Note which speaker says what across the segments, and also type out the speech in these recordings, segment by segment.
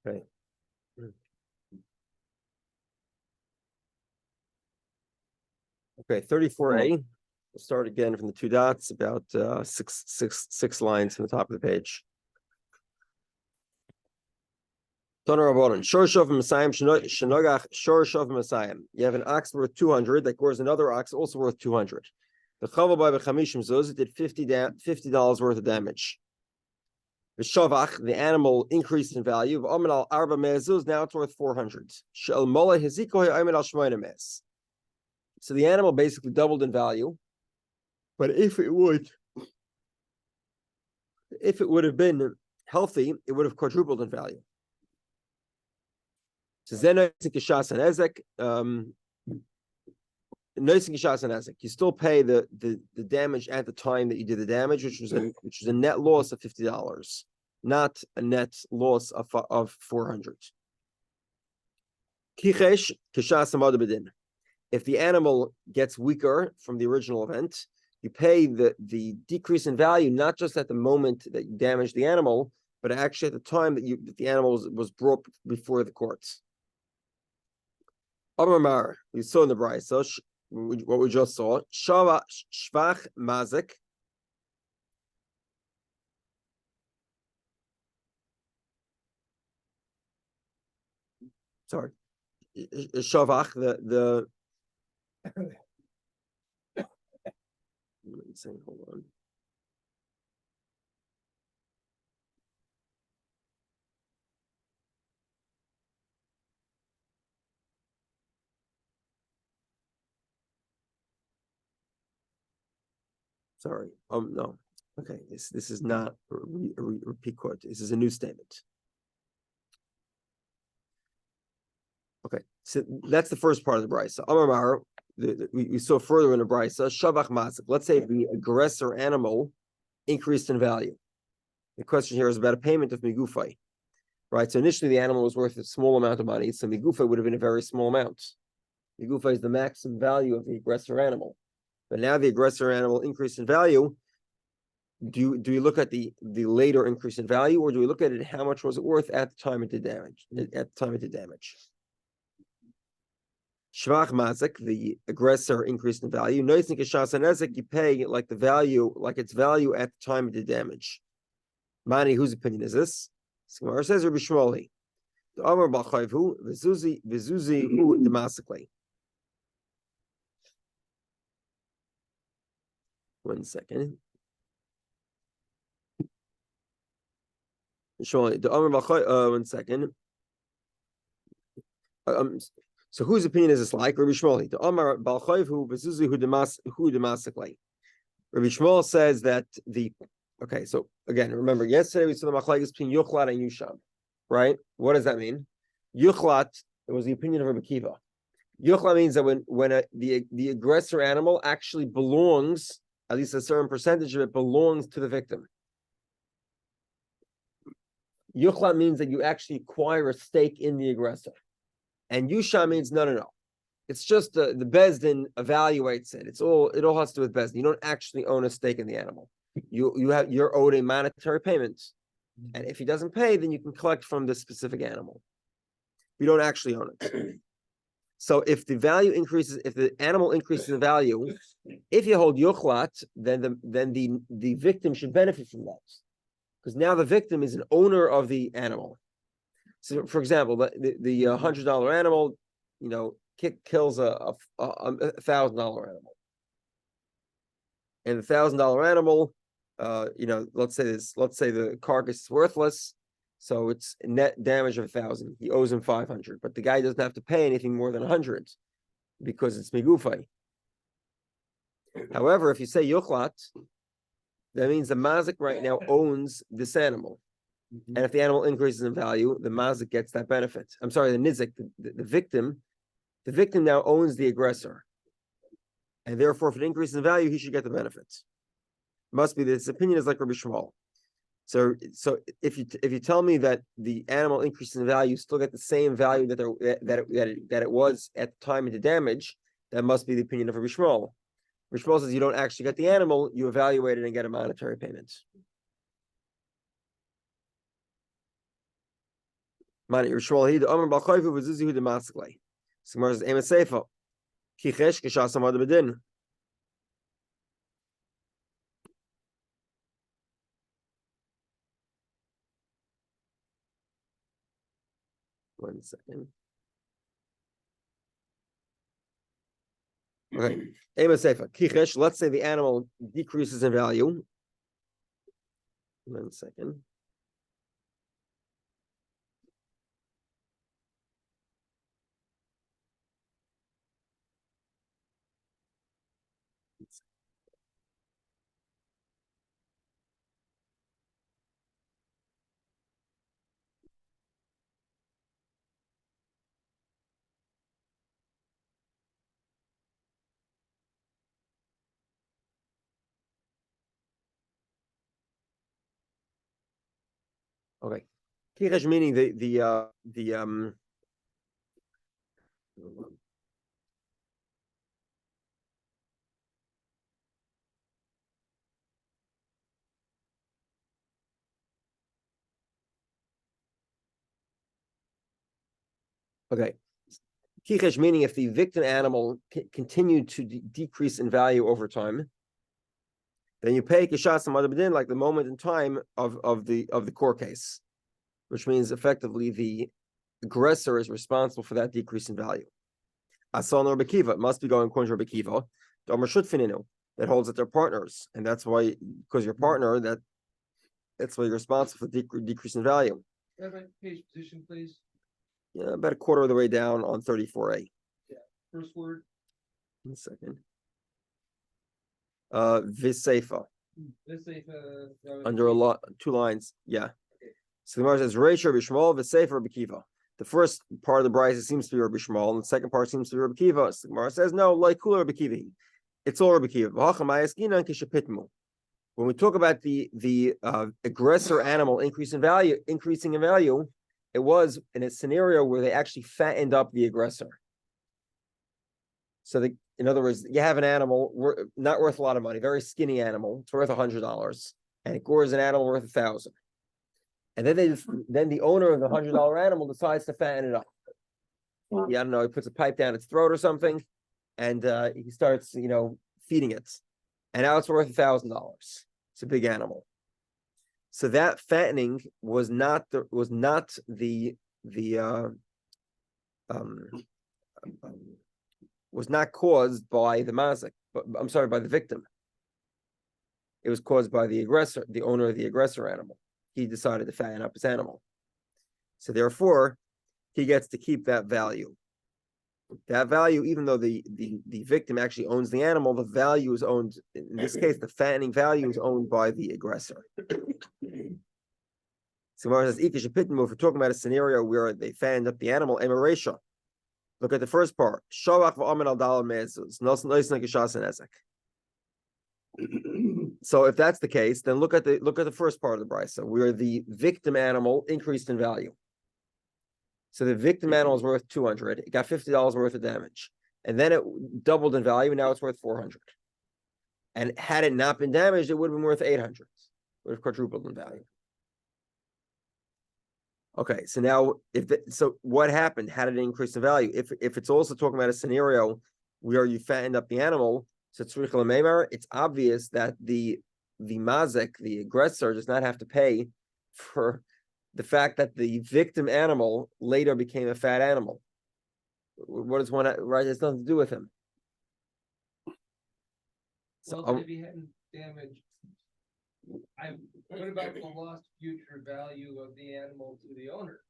Speaker 1: Okay. Okay, 34A. We'll start again from the two dots, about six lines from the top of the page. You have an ox worth 200 that grows another ox also worth 200. The chava did $50 worth of damage. The shavach, the animal increased in value. Now it's worth 400. So the animal basically doubled in value. But if it would have been healthy, it would have quadrupled in value. So then you still pay the damage at the time that you did the damage, which was a net loss of $50, not a net loss of 400. If the animal gets weaker from the original event, you pay the decrease in value not just at the moment that you damaged the animal, but actually at the time that the animal was brought before the courts. Amar, we saw in the Brisa, what we just saw, Shvach Mazik. Sorry. Shavach, the hold on. Sorry. No. Okay. This is not a repeat quote. This is a new statement. Okay. So that's the first part of the Brisa. Amar, we saw further in the Brisa, Shavach Mazik. Let's say the aggressor animal increased in value. The question here is about a payment of migufay. Right. So initially the animal was worth a small amount of money. So migufay would have been a very small amount. Migufay is the maximum value of the aggressor animal. But now the aggressor animal increased in value. Do you look at the later increase in value, or do we look at it how much was it worth at the time it did damage? Shvach mazik, the aggressor increased in value. Noisnik kishas hanezik, you pay like the value, like its value at the time it did damage. Mani, whose opinion is this? Gemara says Rabbi Shmuel. The Amar Bachayvu v'zuzi hu demasikli. 1 second. The Amar Bachayvu. 1 second. So whose opinion is this like? Rabbi Shmuel. The Amar Bachayvu v'zuzi hu demasikli. Rabbi Shmuel says that okay, so again, remember, yesterday we saw the machlekes between Yuchlat and Yusham, right? What does that mean? Yuchlat, it was the opinion of Rabbi Kiva. Yuchlat means that when the aggressor animal actually belongs, at least a certain percentage of it belongs to the victim. Yuchlat means that you actually acquire a stake in the aggressor. And Yusham means no. It's just the Bezdin evaluates it. It all has to do with Bezdin. You don't actually own a stake in the animal. You're owed a monetary payment, and if he doesn't pay, then you can collect from this specific animal. You don't actually own it. So if the value increases, if the animal increases in value, if you hold yuchlat, then the victim should benefit from that, because now the victim is an owner of the animal. So, for example, the $100 animal, kills a $1,000 animal, and the $1,000 animal, let's say the carcass is worthless, so it's net damage of 1,000. He owes him 500, but the guy doesn't have to pay anything more than 100 because it's migufay. However, if you say yuchlat, that means the mazik right now owns this animal, and if the animal increases in value, the mazik gets that benefit. I'm sorry, the nizik, the victim now owns the aggressor, and therefore, if it increases in value, he should get the benefits. Must be this opinion is like Rabbi Shmuel. So if you tell me that the animal increases in value, still get the same value that it was at the time of the damage, that must be the opinion of Rabbi Shmuel. Rabbi Shmuel says you don't actually get the animal, you evaluate it and get a monetary payment. Mani Yishmael Hida Omer Balchayvu v'Zuzi Huda Maskle. So Gemara says Ema Seifa Kichesh Kishas Amad Bedin. One second. Okay. Ema Seifa Kichesh. Let's say the animal decreases in value. 1 second. Okay. Kichesh meaning okay. Kichesh meaning if the victim animal continued to decrease in value over time, then you pay kishas amadabedin like the moment in time of the court case, which means effectively the aggressor is responsible for that decrease in value. Asan or Bekiva, it must be going according to Bekiva. Domer shutfininu, that holds that they're partners, and that's why, because you're partner, that's why you're responsible for decrease in value.
Speaker 2: Page position, please.
Speaker 1: Yeah, about a quarter of the way down on 34A.
Speaker 2: Yeah. First word.
Speaker 1: 1 second. Viseifa.
Speaker 2: Viseifa.
Speaker 1: Under a lot, 2 lines. Yeah. Okay. So the Gemara says Reisha Bishmal Viseifa Bekiva. The first part of the brisa seems to be Rabbi Shmuel, and the second part seems to be Rabbi Kiva. So the Gemara says no, like cooler Rabbi Kiva. It's all Rabbi Kiva. When we talk about the aggressor animal increasing in value, it was in a scenario where they actually fattened up the aggressor. So in other words, you have an animal not worth a lot of money, very skinny animal, it's worth $100, and it gores an animal worth $1,000. And then the owner of the $100 animal decides to fatten it up. I don't know, he puts a pipe down its throat or something, and he starts, feeding it. And now it's worth $1,000. It's a big animal. So that fattening was not caused by the mazik, but I'm sorry, by the victim. It was caused by the aggressor, the owner of the aggressor animal. He decided to fatten up his animal. So therefore, he gets to keep that value. That value, even though the victim actually owns the animal, the value is owned, in this case, the fattening value is owned by the aggressor. So Gemara says, if we're talking about a scenario where they fattened up the animal, emaresha. Look at the first part. So if that's the case, then look at the first part of the brisa, where the victim animal increased in value. So the victim animal is worth $200. It got $50 worth of damage, and then it doubled in value, and now it's worth $400. And had it not been damaged, it would have been worth $800. It would have quadrupled in value. Okay, so now so what happened? How did it increase in value? If it's also talking about a scenario where you fattened up the animal, so it's obvious that the mazek, the aggressor, does not have to pay for the fact that the victim animal later became a fat animal. What does one right? It has nothing to do with him.
Speaker 2: So if he hadn't damaged, what about the lost future value of the animal to the owner?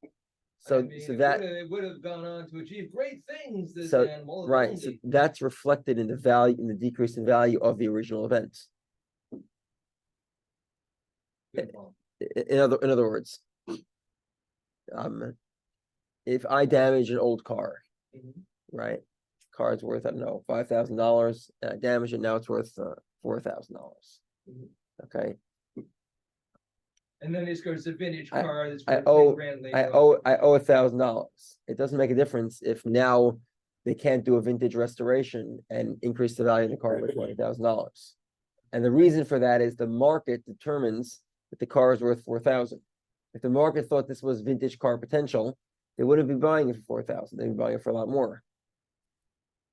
Speaker 1: So
Speaker 2: it would have gone on to achieve great things. This animal,
Speaker 1: right? So that's reflected in the value, in the decrease in value of the original event. In other words, if I damage an old car, right? Car's worth, I don't know, $5,000, and I damage it, now it's worth $4,000. Okay.
Speaker 2: And then this goes to vintage car.
Speaker 1: I owe $1,000. It doesn't make a difference if now they can't do a vintage restoration and increase the value of the car by $20,000. And the reason for that is the market determines that the car is worth $4,000. If the market thought this was vintage car potential, they wouldn't be buying it for 4,000. They'd be buying it for a lot more.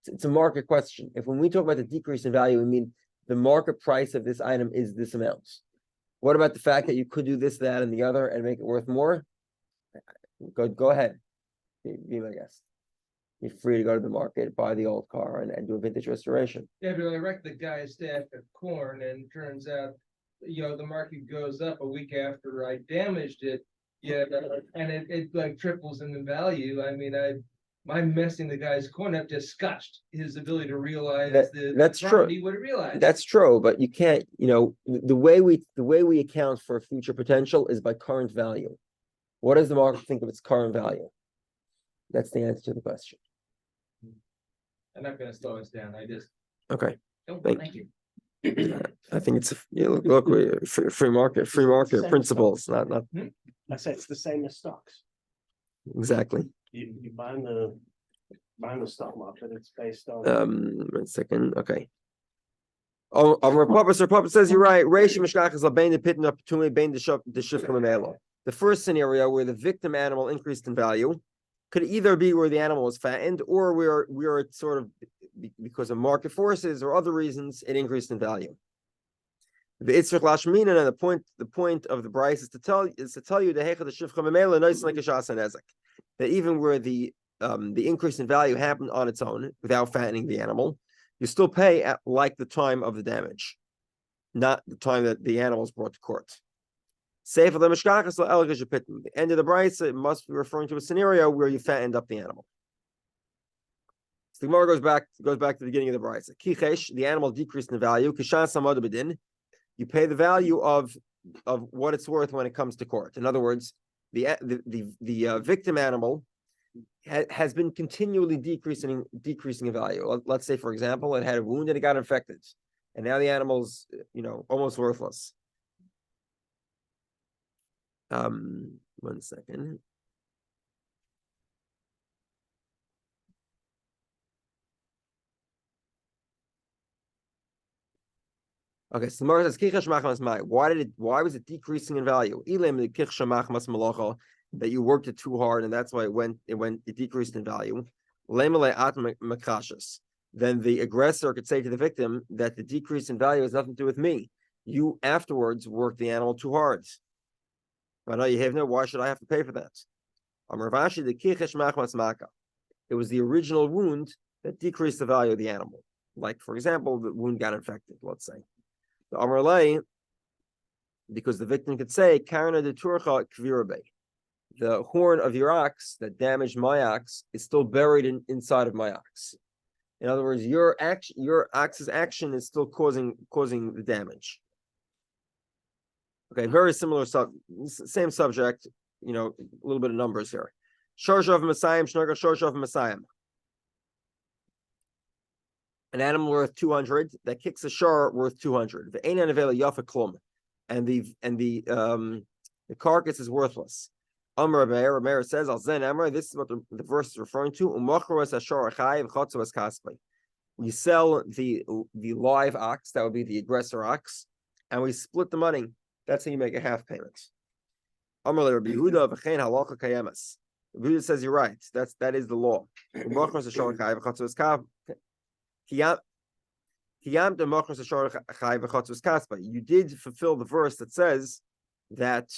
Speaker 1: It's a market question. If when we talk about the decrease in value, we mean the market price of this item is this amount. What about the fact that you could do this, that, and the other and make it worth more? Go ahead. Be my guest. You're free to go to the market, buy the old car, and do a vintage restoration.
Speaker 2: Yeah, but I wrecked the guy's stack of corn, and turns out, the market goes up a week after I damaged it. Yeah, and it like triples in the value. I mean, I'm messing the guy's corn up, just scotched his ability to realize
Speaker 1: that's true.
Speaker 2: He would have realized.
Speaker 1: That's true, but you can't. The way we account for future potential is by current value. What does the market think of its current value? That's the answer to the question.
Speaker 2: I'm not going to slow us down. I just
Speaker 1: okay.
Speaker 2: Thank you.
Speaker 1: I think it's free market principles, not.
Speaker 3: I say it's the same as stocks.
Speaker 1: Exactly.
Speaker 3: You buying the stock market, it's based on
Speaker 1: 1 second. Okay. Oh, Papa says you're right. The first scenario where the victim animal increased in value could either be where the animal was fattened, or where it sort of, because of market forces or other reasons, it increased in value. The Itzrich Lashmina, and the point of the Bryce is to tell you that even where the increase in value happened on its own without fattening the animal, you still pay at like the time of the damage, not the time that the animal is brought to court. The end of the Bryce, it must be referring to a scenario where you fattened up the animal. So the Gemara goes back to the beginning of the Bryce. Kichesh, the animal decreased in value. You pay the value of what it's worth when it comes to court. In other words, the victim animal has been continually decreasing in value. Let's say, for example, it had a wound and it got infected, and now the animal's almost worthless. 1 second. Okay, so the Gemara says, why was it decreasing in value? That you worked it too hard, and that's why it decreased in value. Then the aggressor could say to the victim that the decrease in value has nothing to do with me. You afterwards worked the animal too hard. Why should I have to pay for that? It was the original wound that decreased the value of the animal. Like, for example, the wound got infected, let's say. The Amrlay, because the victim could say, the horn of your ox that damaged my ox is still buried inside of my ox. In other words, your ox's action is still causing the damage. Okay, very similar same subject, a little bit of numbers here. Shorshav Masayim, Shnorga Shorshav Masayim. An animal worth 200 that kicks a shar worth 200. The Einan Avela Yafa Klum, and the carcass is worthless. Amar Rameir says, Al Zen Amar, this is what the verse is referring to. We sell the live ox, that would be the aggressor ox, and we split the money. That's how you make a half payment. Amar Rabbi Yehudah v'chein halacha kayemas. Rabbi Yehudah says you're right. That is the law. You did fulfill the verse that says that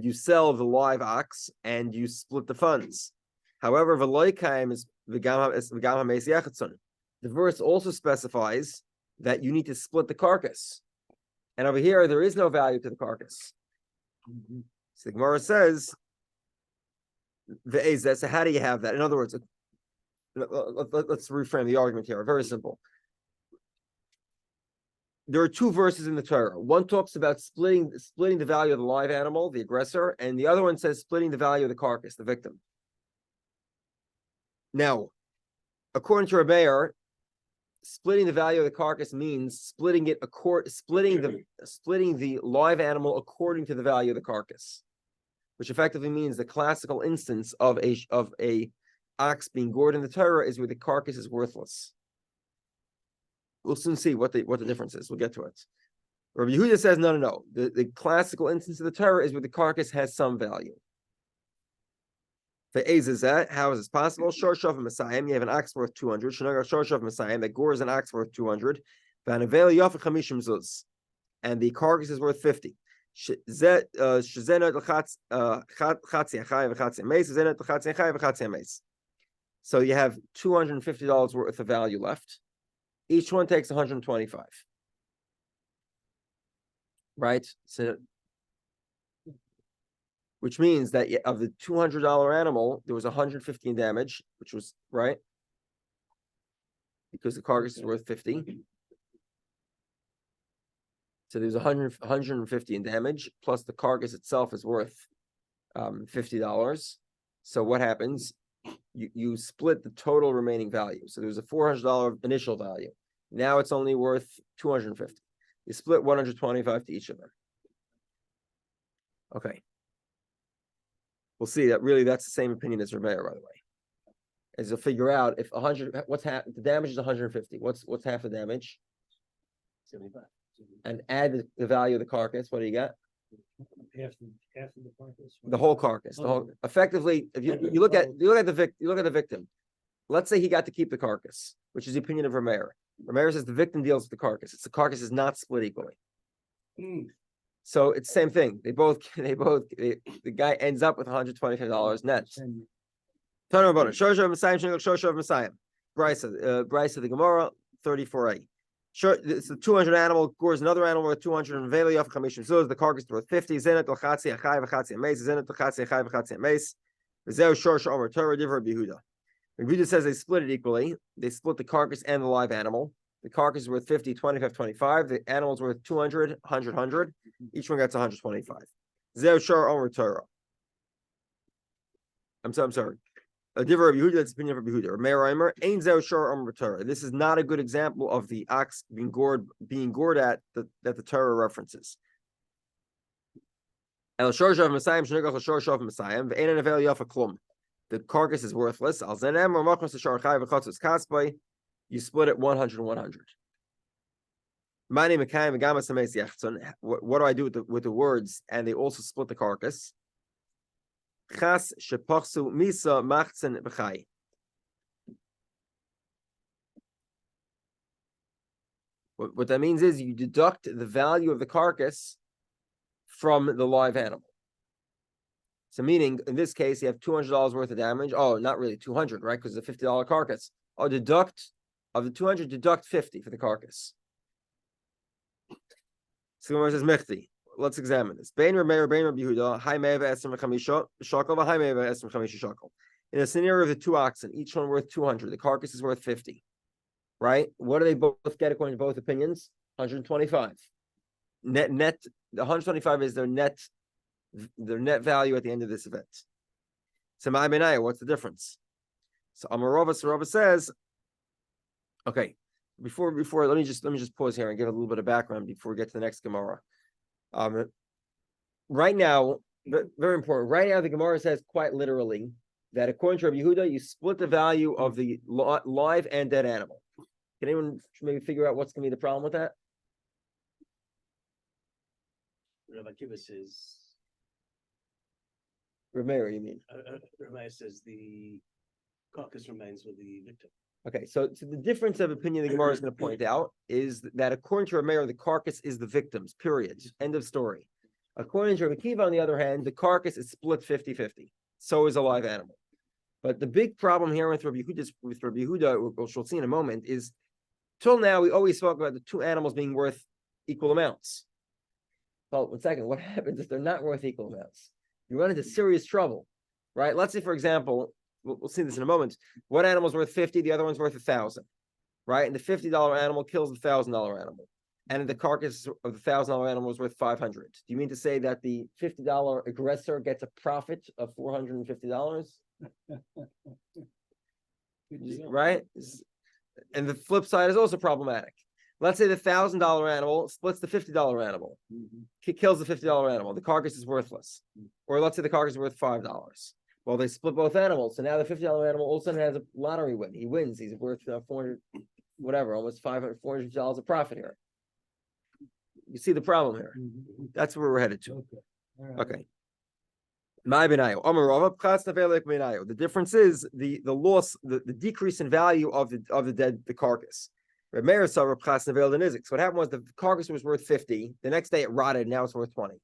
Speaker 1: you sell the live ox and you split the funds. However, the verse also specifies that you need to split the carcass. And over here, there is no value to the carcass. So the Gemara says, so how do you have that? In other words, let's reframe the argument here. Very simple. There are two verses in the Torah. One talks about splitting the value of the live animal, the aggressor, and the other one says splitting the value of the carcass, the victim. Now, according to Rabbeir, splitting the value of the carcass means splitting the live animal according to the value of the carcass, which effectively means the classical instance of a ox being gored in the Torah is where the carcass is worthless. We'll soon see what the difference is. We'll get to it. Rabbi Yehudah says no. The classical instance of the Torah is where the carcass has some value. The A's is that. How is this possible? Shorshav Messiah. You have an ox worth 200. Shanagar Shorshav Messiah. That gores an ox worth 200. And the carcass is worth 50. So you have $250 worth of value left. Each one takes 125. Right? So, which means that of the $200 animal, there was 150 in damage, which was right because the carcass is worth 50. So there's 150 in damage, plus the carcass itself is worth $50. So what happens? You split the total remaining value. So there's a $400 initial value. Now it's only worth 250. You split 125 to each of them. Okay. We'll see that really that's the same opinion as Rabbi, by the way. As you'll figure out if 100, what's half the damage is 150. What's half the damage?
Speaker 3: 75.
Speaker 1: And add the value of the carcass. What do you got?
Speaker 3: Half of the carcass.
Speaker 1: The whole carcass. The whole, effectively, if you look at the victim. Let's say he got to keep the carcass, which is the opinion of Rameir. Rameir says the victim deals with the carcass. The carcass is not split equally. So it's the same thing. The guy ends up with $125 net. Tanur Rabbanan, Shosha of Messiah, Shosha of Messiah. Bryce of the Gemara, 34a. Sure, it's the 200 animal, gores another animal worth 200, and Veli of Chamishim Zuz, the carcass worth 50, Zenet Lachatzi, Achai, Vachatzi, Mace, Zenet Lachatzi, Achai, Vachatzi, Mace, Zeo Shor Shomer Torah, Div Rabbi Yehudah. Rabbi Yehudah says they split it equally. They split the carcass and the live animal. The carcass is worth 50, 25, 25. The animal's worth 200, 100, 100. Each one gets 125. Zeo Shor Omer Torah. I'm sorry. Divrei Rabbi Yehudah, that's the opinion of Rabbi Yehudah. Meir Omer, Ein Zeo Shor Omer Torah. This is not a good example of the ox being gored at that the Torah references. El Shor Shav Messiah, Shnigach El Shor Shav Messiah, Ve'ein Nevel Yafa Klum. The carcass is worthless. Al Zenem or Machmas Shar Chai V'Chatzos Kasbay. You split it 100 and 100. My name is Mekayim V'Gamas Hameis Yachtzon. What do I do with the words? And they also split the carcass. Chas shepachsu misa machzen b'chai. What that means is you deduct the value of the carcass from the live animal. So meaning, in this case, you have $200 worth of damage. Oh, not really 200, right? Because it's a $50 carcass. Oh, deduct of the 200, deduct 50 for the carcass. So Gemara says mechti. Let's examine this. In a scenario of the two oxen, each one worth 200, the carcass is worth 50. Right? What do they both get according to both opinions? 125. Net. The 125 is their net value at the end of this event. So what's the difference? So Amarova says, okay. Before let me just pause here and give a little bit of background before we get to the next Gemara. Right now, very important. Right now, the Gemara says quite literally that according to Rabbi Yehudah, you split the value of the live and dead animal. Can anyone maybe figure out what's going to be the problem with that?
Speaker 3: Rabbi Kiva says.
Speaker 1: Rameir, you mean?
Speaker 3: Rabbi says the carcass remains with the victim.
Speaker 1: Okay, so the difference of opinion the Gemara is going to point out is that according to Rameir, the carcass is the victim's, period. End of story. According to Rabbi Kiva, on the other hand, the carcass is split 50-50. So is a live animal. But the big problem here with Rabbi Yehudah, which we'll see in a moment, is till now we always spoke about the two animals being worth equal amounts. Well, 1 second, what happens if they're not worth equal amounts? You run into serious trouble, right? Let's say, for example, we'll see this in a moment. One animal's worth 50, the other one's worth 1,000, right? And the $50 animal kills the $1,000 animal. And the carcass of the $1,000 animal is worth 500. Do you mean to say that the $50 aggressor gets a profit of $450? Right? And the flip side is also problematic. Let's say the $1,000 animal splits the $50 animal, kills the $50 animal. The carcass is worthless. Or let's say the carcass is worth $5. Well, they split both animals. So now the $50 animal all of a sudden has a lottery win. He wins. He's worth 400, whatever, almost $450 of profit here. You see the problem here. That's where we're headed to. Okay. The difference is the loss, the decrease in value of the carcass. So what happened was the carcass was worth 50. The next day it rotted. Now it's worth 20.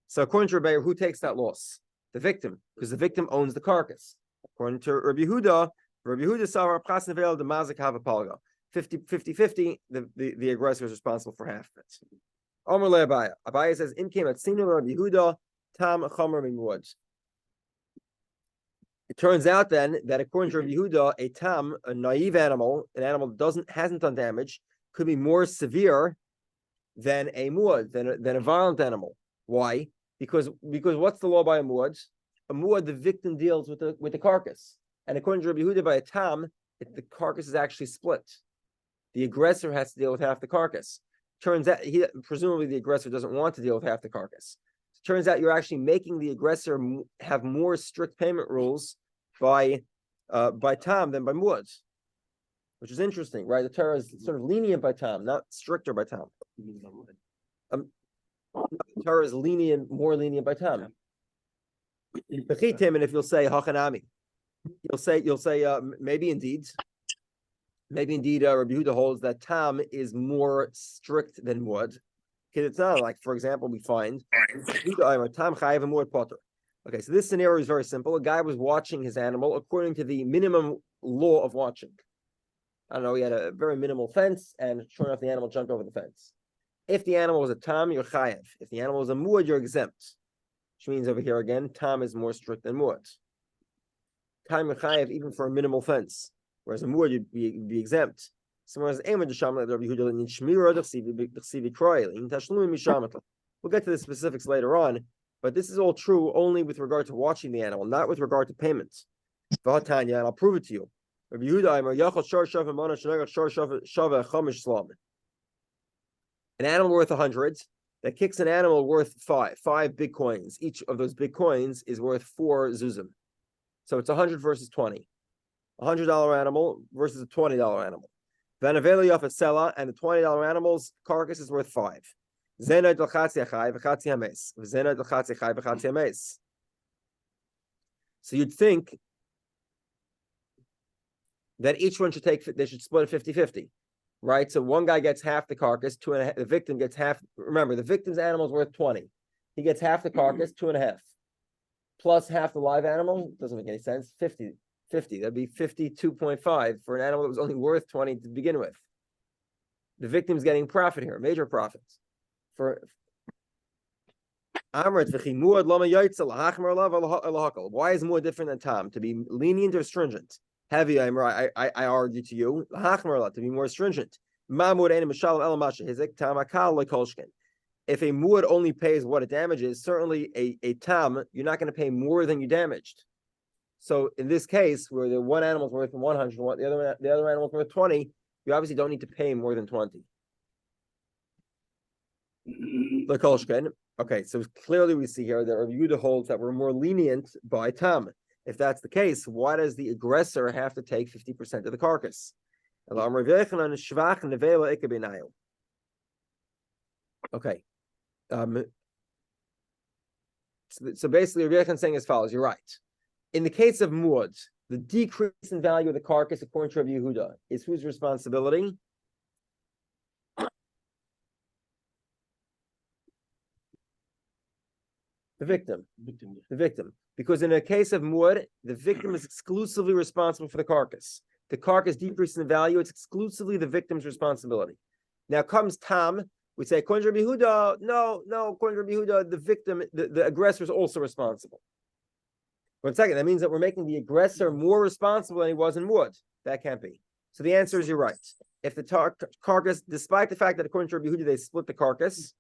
Speaker 1: So according to Rabbi, who takes that loss? The victim, because the victim owns the carcass. According to Rabbi Yehudah saw the mazik have a palga. 50-50, the aggressor is responsible for half of it. Omer le Abaya. Abaya says, "Im came at sinu Rabbi Yehudah tam chomer mimud." It turns out then that according to Rabbi Yehudah, a tam, a naive animal, an animal that hasn't done damage, could be more severe than a muad, than a violent animal. Why? Because what's the law by a muad? A muad, the victim deals with the carcass, and according to Rabbi Yehudah, by a tam, the carcass is actually split. The aggressor has to deal with half the carcass. Turns out presumably the aggressor doesn't want to deal with half the carcass. Turns out you're actually making the aggressor have more strict payment rules by tam than by muad, which is interesting, right? The Torah is sort of lenient by tam, not stricter by tam. The Torah is more lenient by tam. And if you'll say hachanami, you'll say maybe indeed. Maybe indeed, Rabbi Yehudah holds that tam is more strict than muad. Because it's not like, for example, we find tam chayav and muad potter. Okay, so this scenario is very simple. A guy was watching his animal according to the minimum law of watching. I don't know, he had a very minimal fence, and sure enough, the animal jumped over the fence. If the animal was a tam, you're chayav. If the animal was a muad, you're exempt. Which means over here again, tam is more strict than muad. Tam you're chayav even for a minimal fence. Whereas a muad you'd be exempt. So whereas we'll get to the specifics later on, but this is all true only with regard to watching the animal, not with regard to payments. And I'll prove it to you. An animal worth 100 that kicks an animal worth 5 big coins. Each of those big coins is worth 4 zuzim. So it's 100 versus 20. $100 animal versus a $20 animal. Vanaveli off a sella, and the $20 animal's carcass is worth 5. So you'd think that each one they should split it 50-50, right? So one guy gets half the carcass, 2.5. The victim gets half. Remember, the victim's animal is worth 20. He gets half the carcass, 2.5, plus half the live animal. Doesn't make any sense. 50. That'd be 52.5 for an animal that was only worth 20 to begin with. The victim's getting profit here, major profits. Why is muad different than tam? To be lenient or stringent? Heavy, I argue to you, to be more stringent. If a muad only pays what it damages, certainly a tam, you're not going to pay more than you damaged. So in this case, where the one animal is worth 100, the other animal is worth 20, you obviously don't need to pay more than 20. Okay, so clearly we see here that Rabbi Yehudah holds that we're more lenient by tam. If that's the case, why does the aggressor have to take 50% of the carcass? Okay. So basically, Rabbi Yehudah is saying as follows. You're right. In the case of muad, the decrease in value of the carcass, according to Rabbi Yehudah, is whose responsibility? The victim. The victim. Because in a case of muad, the victim is exclusively responsible for the carcass. The carcass decreases in value, it's exclusively the victim's responsibility. Now comes tam, we say, according to Rabbi Yehudah, no, according to Rabbi Yehudah, the victim, the aggressor is also responsible. 1 second, that means that we're making the aggressor more responsible than he was in muad. That can't be. So the answer is you're right. If the carcass, despite the fact that according to Rabbi Yehudah, they split the carcass,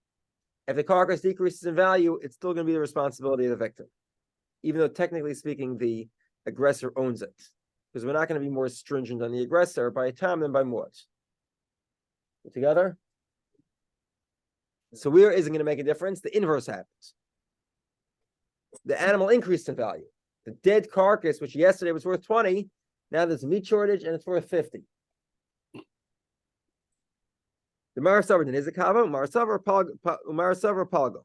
Speaker 1: if the carcass decreases in value, it's still going to be the responsibility of the victim. Even though technically speaking, the aggressor owns it. Because we're not going to be more stringent on the aggressor by tam than by muad. Together? So where is it going to make a difference? The inverse happens. The animal increased in value. The dead carcass, which yesterday was worth 20, now there's a meat shortage and it's worth 50. The Marasavar then is a kava, Marasavar palgo.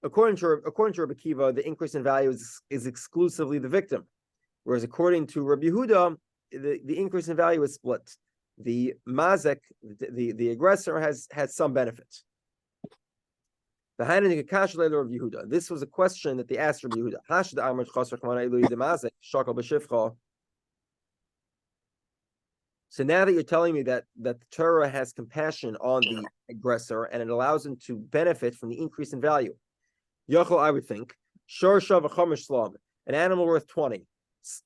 Speaker 1: according to Rabbi Kiva, the increase in value is exclusively the victim, whereas according to Rabbi Yehudah, the increase in value is split. The mazek, the aggressor, has some benefit. This was a question that they asked Rabbi Yehudah. So now that you're telling me that the Torah has compassion on the aggressor and it allows him to benefit from the increase in value, Yochel, I would think, an animal worth 20,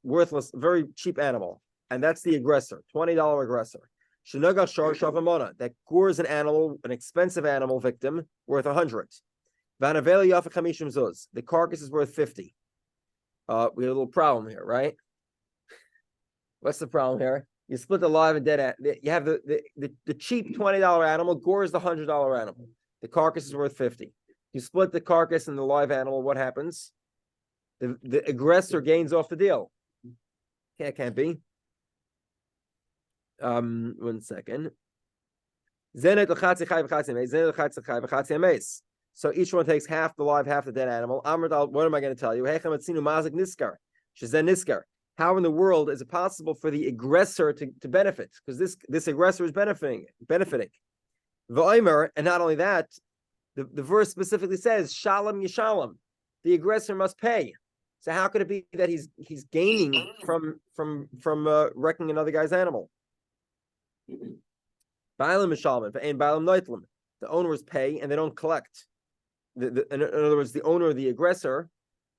Speaker 1: worthless, very cheap animal, and that's the aggressor, $20 aggressor. That gores an animal, an expensive animal victim, worth 100. The carcass is worth 50. We have a little problem here, right? What's the problem here? You split the live and dead. You have the cheap $20 animal gores the $100 animal. The carcass is worth 50. You split the carcass and the live animal. What happens? The aggressor gains off the deal. Can't be. 1 second. So each one takes half the live, half the dead animal. What am I going to tell you? How in the world is it possible for the aggressor to benefit? Because this aggressor is benefiting. And not only that, the verse specifically says, Shalom Yishalom. The aggressor must pay. So how could it be that he's gaining from wrecking another guy's animal? Bailam Yishalom, and Bailam Neitlam. The owners pay and they don't collect. In other words, the owner of the aggressor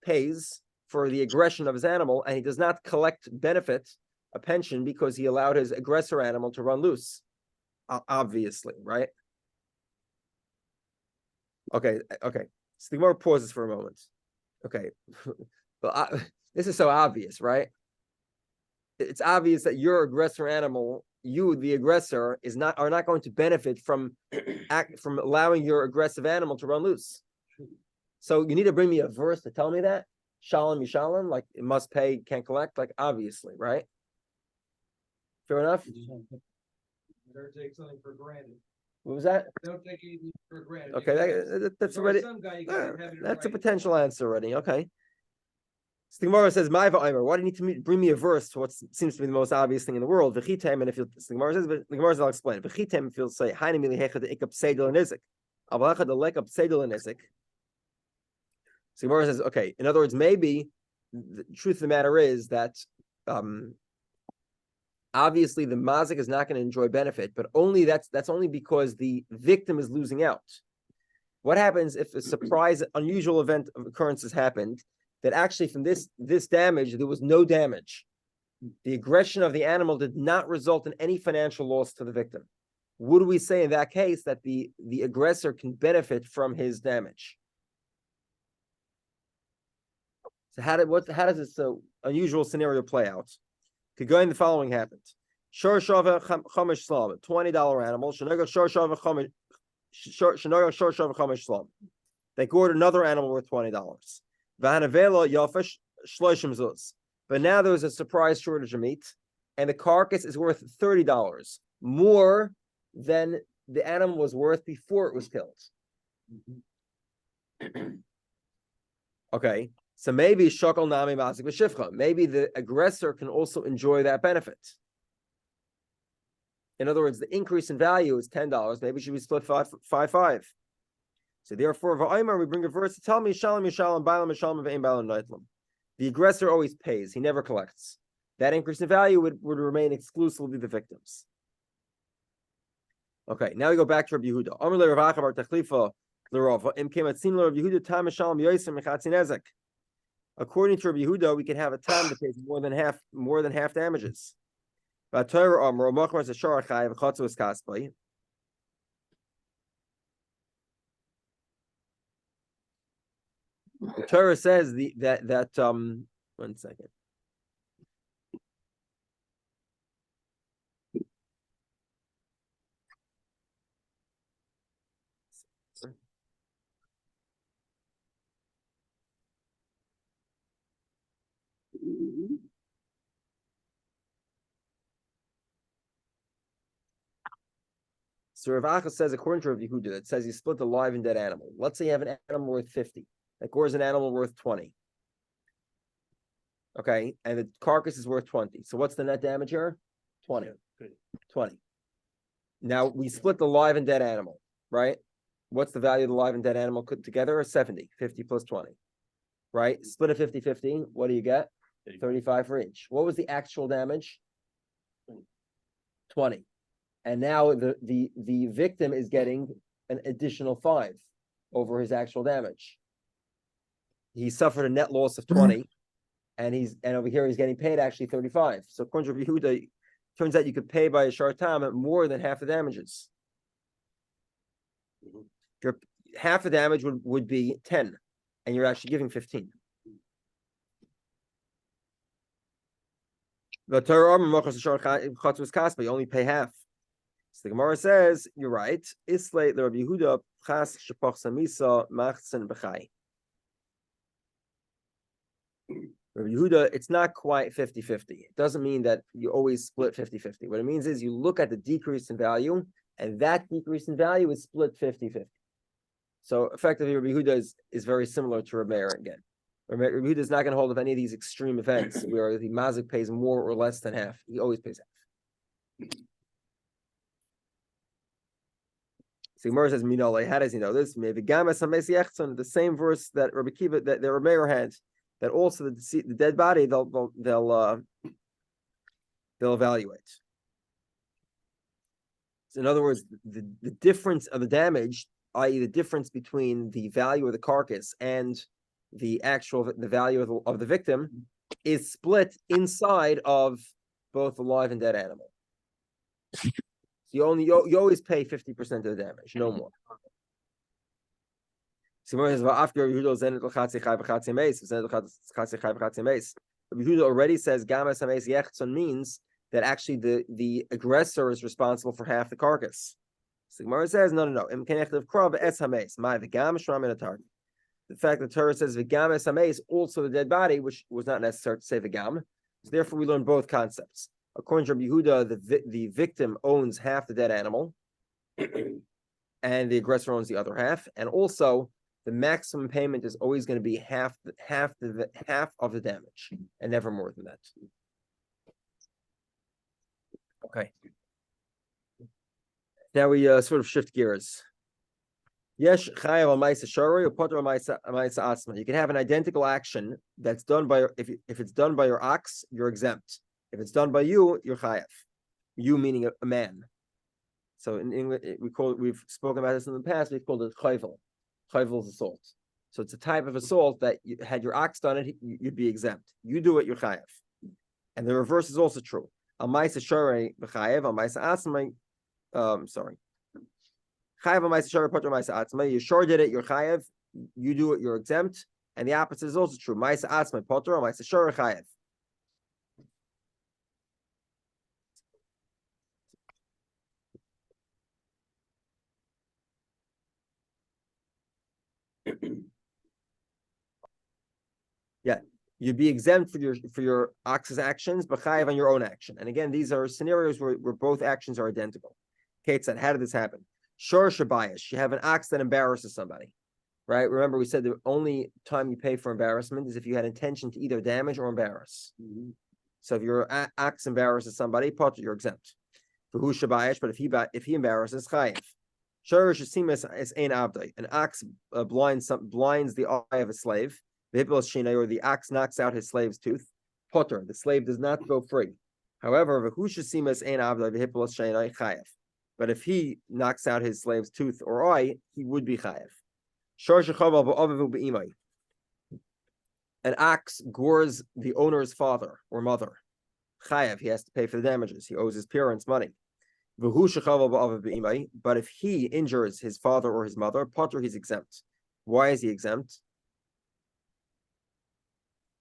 Speaker 1: pays for the aggression of his animal, and he does not collect benefit, a pension, because he allowed his aggressor animal to run loose. Obviously, right? Okay. So the Gemara pauses for a moment. Okay, but this is so obvious, right? It's obvious that your aggressor animal, you, the aggressor, are not going to benefit from allowing your aggressive animal to run loose. So you need to bring me a verse to tell me that. Shalom Yishalom, like it must pay, can't collect, like obviously, right? Fair enough?
Speaker 2: Never take something for granted.
Speaker 1: What was that?
Speaker 2: Don't take anything for granted.
Speaker 1: Okay, that's already,
Speaker 2: Some guy, you gotta have it
Speaker 1: that's a
Speaker 2: right.
Speaker 1: potential answer already, okay. So the Gemara says, "My va'omer, why do you need to bring me a verse to what seems to be the most obvious thing in the world?" V'chitem, and if the Gemara says, but the Gemara says, I'll explain. V'chitem, if you'll say, "Haini mili hecha de ikap seidel and izik, avlacha de lekap seidel and izik." So the Gemara says, okay. In other words, maybe the truth of the matter is that obviously the mazik is not going to enjoy benefit, but only that's only because the victim is losing out. What happens if a surprise, unusual event of occurrence has happened? That actually from this damage, there was no damage. The aggression of the animal did not result in any financial loss to the victim. Would we say in that case that the aggressor can benefit from his damage? So how does this unusual scenario play out? Could go in the following happened. Shor shava chamish slam, $20 animal. Shenoga shor shava chamish slam. They gored another animal worth $20. But now there was a surprise shortage of meat, and the carcass is worth $30, more than the animal was worth before it was killed. Okay, so maybe shakal nami masik b'shivcha. Maybe the aggressor can also enjoy that benefit. In other words, the increase in value is $10. Maybe it should be split 5-5. So therefore, va'aymer, we bring a verse to tell me, shalom yishalom, bailam yishalom, ve'im bailam neitlam. The aggressor always pays; he never collects. That increase in value would remain exclusively the victims. Okay, now we go back to Rabbi Yehudah. Amar le Rav Acha bar Tachlifa l'Rava im kematzin le Rabbi Yehudah tam shalom yoyser mechatzin ezek. According to Rabbi Yehudah, we can have a tam that pays more than half damages. But Torah Amar Machmar Zashar Chayav Chatzos Kaspai. The Torah says that 1 second. So Rav Acha says, according to Rabbi Yehudah, it says you split the live and dead animal. Let's say you have an animal worth 50, that gores an animal worth 20. Okay, and the carcass is worth 20. So what's the net damage here? 20. 20. Now we split the live and dead animal, right? What's the value of the live and dead animal put together? 70, 50 plus 20, right? Split a 50-50, what do you get? 35 for each. What was the actual damage? 20. And now the victim is getting an additional 5 over his actual damage. He suffered a net loss of 20, and over here he's getting paid actually 35. So according to Rabbi Yehudah, turns out you could pay by a shartam more than half the damages. Your half the damage would be 10, and you're actually giving 15. The Torah you only pay half. So the Gemara says, you're right. Islay the Rabbi Yehudah chas shepach samisa machzen b'chai. Rabbi Yehudah, it's not quite 50-50. It doesn't mean that you always split 50-50. What it means is you look at the decrease in value, and that decrease in value is split 50-50. So effectively, Rabbi Yehudah is very similar to Rabbi Meir again. Rabbi Yehudah is not going to hold of any of these extreme events where the mazik pays more or less than half. He always pays half. So Gemara says, "Minole." How does he know this? Maybe the same verse that Rabbi Kiva that Rabbi Meir had, that also the dead body they'll evaluate. So in other words, the difference of the damage, i.e., the difference between the value of the carcass and the value of the victim, is split inside of both the live and dead animal. So you always pay 50% of the damage, no more. Rabbi Yehudah already says gamas hameis yechtzon means that actually the aggressor is responsible for half the carcass. So Gemara says no. The fact that the Torah says v'gam es hameis, also the dead body, which was not necessary to say v'gam. So therefore, we learn both concepts. According to Rabbi Yehudah, the victim owns half the dead animal, and the aggressor owns the other half. And also, the maximum payment is always going to be half of the damage, and never more than that. Okay. Now we sort of shift gears. Yesh chayav al ma'isa shari or potter al ma'isa atzma. You can have an identical action that's done by if it's done by your ox, you're exempt. If it's done by you, you're chayav. You meaning a man. So in English, we've spoken about this in the past. We've called it chayvel. Chayvel is assault. So it's a type of assault that had your ox done it, you'd be exempt. You do it, you're chayav. And the reverse is also true. Al ma'isa shari b'chayav, al ma'isa atzma. Sorry. Chayav al ma'isa shari potter ma'isa atzma. You sure did it, you're chayav. You do it, you're exempt. And the opposite is also true. Ma'isa atzma potter, al ma'isa shari chayav. Yeah, you'd be exempt for your ox's actions, but chayav on your own action. And again, these are scenarios where both actions are identical. Kate said, how did this happen? Shor shabayish, you have an ox that embarrasses somebody, right? Remember, we said the only time you pay for embarrassment is if you had intention to either damage or embarrass. Mm-hmm. So if your ox embarrasses somebody, potter, you're exempt. For who shabayish, but if he embarrasses, chayav. Shor shasimas is ein abdai. An ox blinds the eye of a slave. Or the ox knocks out his slave's tooth. Potter, the slave does not go free. However, but if he knocks out his slave's tooth or eye, he would be chayav. An ox gores the owner's father or mother. Chayav, he has to pay for the damages. He owes his parents money. But if he injures his father or his mother, potter, he's exempt. Why is he exempt?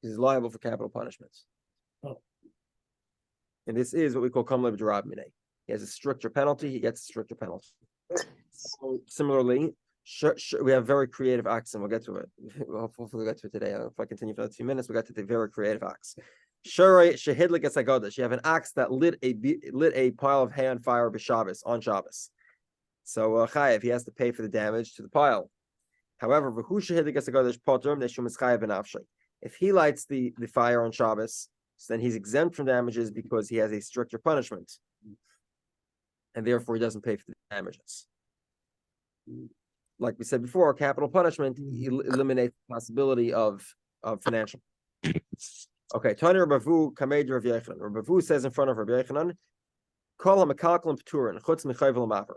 Speaker 1: He's liable for capital punishments. Oh. And this is what we call Kollel b'drab minei. He has a stricter penalty, he gets a stricter penalty. So similarly, we have very creative ox, and we'll get to it. Hopefully we'll get to it today. If I continue for a few minutes, we'll get to the very creative ox. Shehidlik esagodash. You have an ox that lit a pile of hay on fire b'Shabbos, on Shabbos. So chayev, he has to pay for the damage to the pile. However, if he lights the fire on Shabbos, so then he's exempt from damages because he has a stricter punishment, and therefore he doesn't pay for the damages. Like we said before, capital punishment eliminates the possibility of financial. Okay, Tani Rabbi Kamed Rav Yechanan. Rabbi says in front of Rabbi Yechanan, "Kol ha'mekalkel p'turin chutz mechayvel l'maver."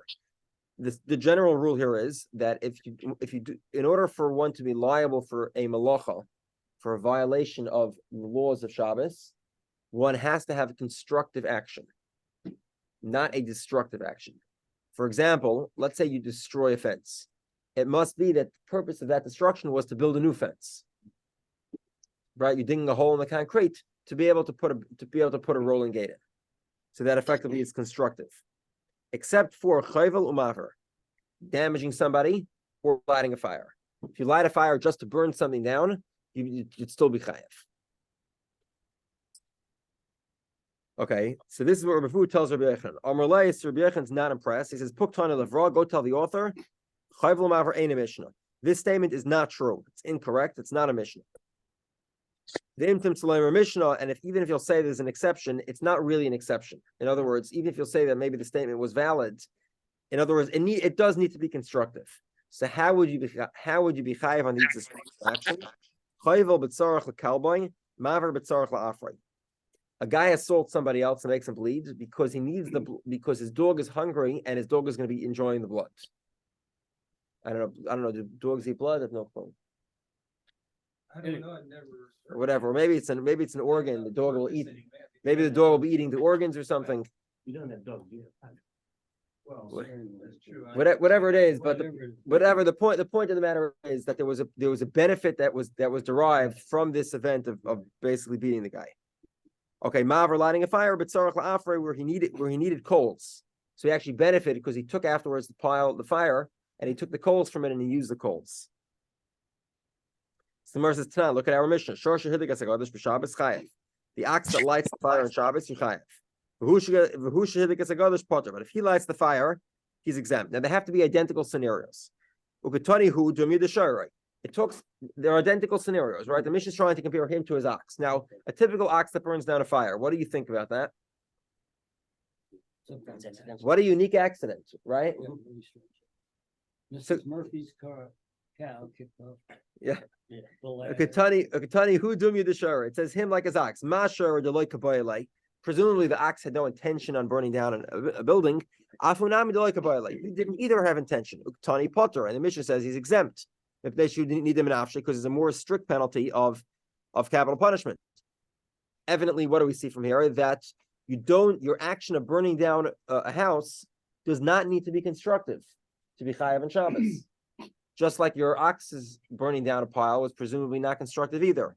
Speaker 1: The general rule here is that if you do, in order for one to be liable for a malacha, for a violation of the laws of Shabbos, one has to have a constructive action, not a destructive action. For example, let's say you destroy a fence. It must be that the purpose of that destruction was to build a new fence. Right? You're digging a hole in the concrete to be able to put a rolling gate in. So that effectively is constructive. Except for chayvel umaver, damaging somebody or lighting a fire. If you light a fire just to burn something down, you'd still be chayev. Okay, so this is what Rabbi Fu tells Rabbi Yechanan. Amar Leis, Rabbi Yechanan's not impressed. He says, "Puktana levra, go tell the author, chayvel umaver ain't a mishnah." This statement is not true. It's incorrect. It's not a mishnah. The imtim tzalaim mishnah, and even if you'll say there's an exception, it's not really an exception. In other words, even if you'll say that maybe the statement was valid, in other words, it does need to be constructive. So how would you be chayiv on these actions? Chayvel b'tzarach lekalboy, maver b'tzarach la'afrei. A guy assaults somebody else and makes him bleed because because his dog is hungry and his dog is going to be enjoying the blood. I don't know. Do dogs eat blood? I have no clue.
Speaker 2: I don't know, I never.
Speaker 1: Or whatever. Or maybe it's an organ. The dog will eat. Maybe the dog will be eating the organs or something.
Speaker 3: You don't have dogs, you have.
Speaker 2: Well, that's true.
Speaker 1: Whatever it is, but the point of the matter is that there was a benefit that was derived from this event of basically beating the guy. Okay, Maver lighting a fire, but Tzarech la'afrei where he needed coals. So he actually benefited because he took afterwards the fire and he took the coals from it and he used the coals. So the Gemara says, "Tanan, look at our mission. The ox that lights the fire on Shabbos, you chayev. But if he lights the fire, he's exempt. Now they have to be identical scenarios. They're identical scenarios, right? The mission is trying to compare him to his ox. Now, a typical ox that burns down a fire. What do you think about that? What a unique accident, right?
Speaker 4: Mrs. Murphy's cow kicked off.
Speaker 1: Yeah. It says him like his ox. Presumably the ox had no intention on burning down a building. He didn't either have intention. And the mission says he's exempt. If they should need him in afshe, because it's a more strict penalty of capital punishment. Evidently, what do we see from here? That your action of burning down a house does not need to be constructive to be chayav and Shabbos. Just like your ox's burning down a pile was presumably not constructive either.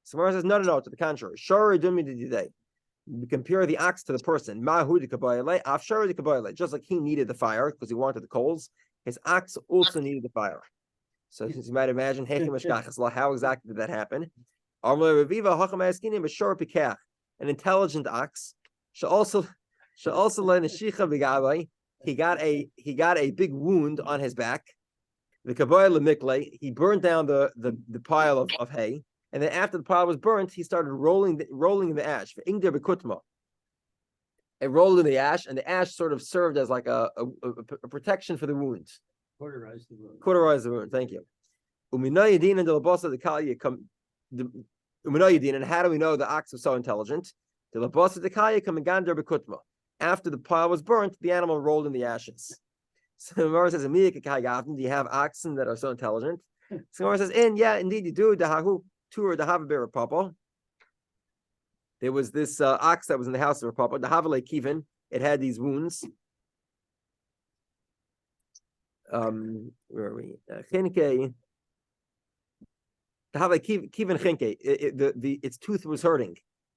Speaker 1: So Gemara says, no, to the contrary. We compare the ox to the person. Just like he needed the fire because he wanted the coals, his ox also needed the fire. So since you might imagine, how exactly did that happen? An intelligent ox should also learn he got a big wound on his back. The kaboy lemikle, he burned down the pile of hay, and then after the pile was burnt, he started rolling in the ash. It rolled in the ash, and the ash sort of served as like a protection for the wound.
Speaker 4: Cauterize the wound.
Speaker 1: Cauterize the wound. Thank you. And how do we know the ox was so intelligent? After the pile was burnt, the animal rolled in the ashes. So Gemara says, "Do you have oxen that are so intelligent?" So Gemara says, "Yeah, indeed you do." There was this ox that was in the house of Rapapa. The Havale Kivin. It had these wounds. Where are we? Chinke. The Havale Kivin Chinke. Its tooth was hurting.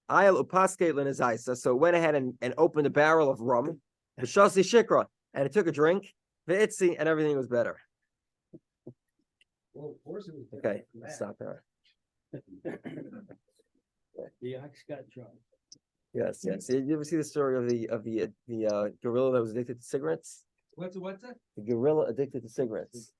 Speaker 1: Ayel upaske lenazaisa. So it went ahead and opened a barrel of rum. B'shasi shikra, and it took a drink. V'itzi, and everything was better.
Speaker 2: Well, of course it was.
Speaker 1: Okay, stop there.
Speaker 4: The ox got drunk.
Speaker 1: Yes. Did you ever see the story of the gorilla that was addicted to cigarettes?
Speaker 2: What's that?
Speaker 1: The gorilla addicted to cigarettes.